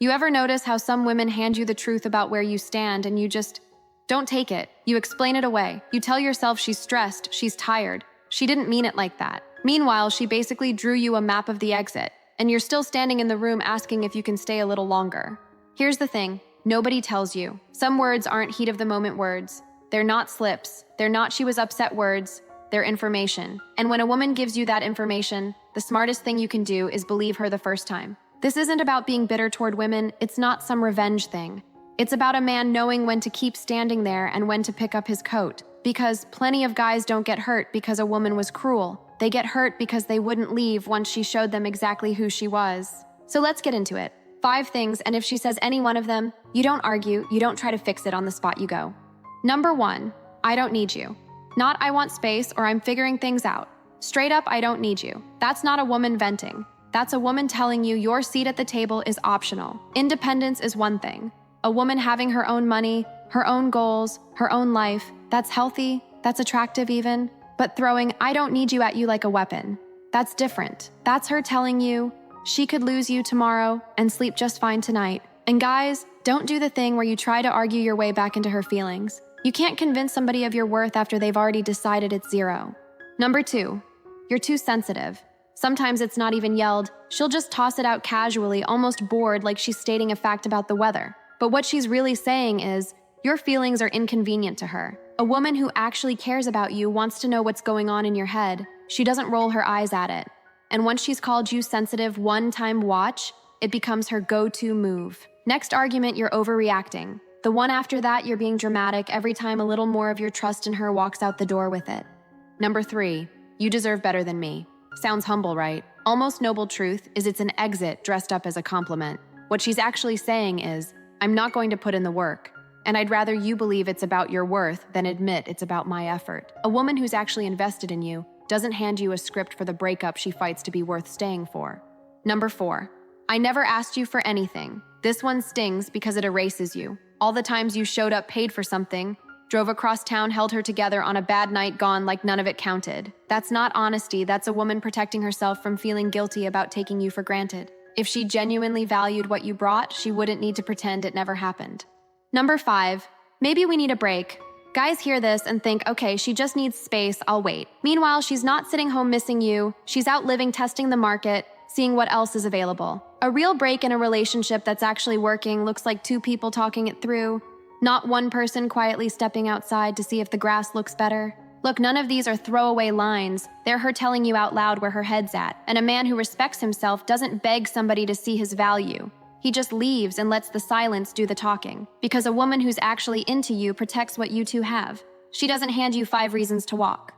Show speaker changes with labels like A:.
A: You ever notice how some women hand you the truth about where you stand and you just don't take it? You explain it away. You tell yourself she's stressed, she's tired. She didn't mean it like that. Meanwhile, she basically drew you a map of the exit, and you're still standing in the room asking if you can stay a little longer. Here's the thing, nobody tells you. Some words aren't heat of the moment words. They're not slips. They're not she was upset words. They're information. And when a woman gives you that information, the smartest thing you can do is believe her the first time. This isn't about being bitter toward women. It's not some revenge thing. It's about a man knowing when to keep standing there and when to pick up his coat. Because plenty of guys don't get hurt because a woman was cruel. They get hurt because they wouldn't leave once she showed them exactly who she was. So let's get into it. 5 things, and if she says any one of them, you don't argue, you don't try to fix it on the spot, you go. Number 1, I don't need you. Not I want space or I'm figuring things out. Straight up, I don't need you. That's not a woman venting. That's a woman telling you your seat at the table is optional. Independence is one thing. A woman having her own money, her own goals, her own life, that's healthy, that's attractive even. But throwing I don't need you at you like a weapon, that's different. That's her telling you she could lose you tomorrow and sleep just fine tonight. And guys, don't do the thing where you try to argue your way back into her feelings. You can't convince somebody of your worth after they've already decided it's 0. Number 2, you're too sensitive. Sometimes it's not even yelled. She'll just toss it out casually, almost bored, like she's stating a fact about the weather. But what she's really saying is, your feelings are inconvenient to her. A woman who actually cares about you wants to know what's going on in your head. She doesn't roll her eyes at it. And once she's called you sensitive one time, watch, it becomes her go-to move. Next argument, you're overreacting. The one after that, you're being dramatic every time a little more of your trust in her walks out the door with it. Number 3, you deserve better than me. Sounds humble, right? Almost noble truth is it's an exit dressed up as a compliment. What she's actually saying is, I'm not going to put in the work, and I'd rather you believe it's about your worth than admit it's about my effort. A woman who's actually invested in you doesn't hand you a script for the breakup she fights to be worth staying for. Number 4, I never asked you for anything. This one stings because it erases you. All the times you showed up paid for something, drove across town, held her together on a bad night, gone like none of it counted. That's not honesty. That's a woman protecting herself from feeling guilty about taking you for granted. If she genuinely valued what you brought, she wouldn't need to pretend it never happened. Number 5, maybe we need a break. Guys hear this and think, okay, she just needs space, I'll wait. Meanwhile, she's not sitting home missing you. She's out living, testing the market, seeing what else is available. A real break in a relationship that's actually working looks like 2 people talking it through, not one person quietly stepping outside to see if the grass looks better. Look, none of these are throwaway lines. They're her telling you out loud where her head's at. And a man who respects himself doesn't beg somebody to see his value. He just leaves and lets the silence do the talking. Because a woman who's actually into you protects what you two have. She doesn't hand you 5 reasons to walk.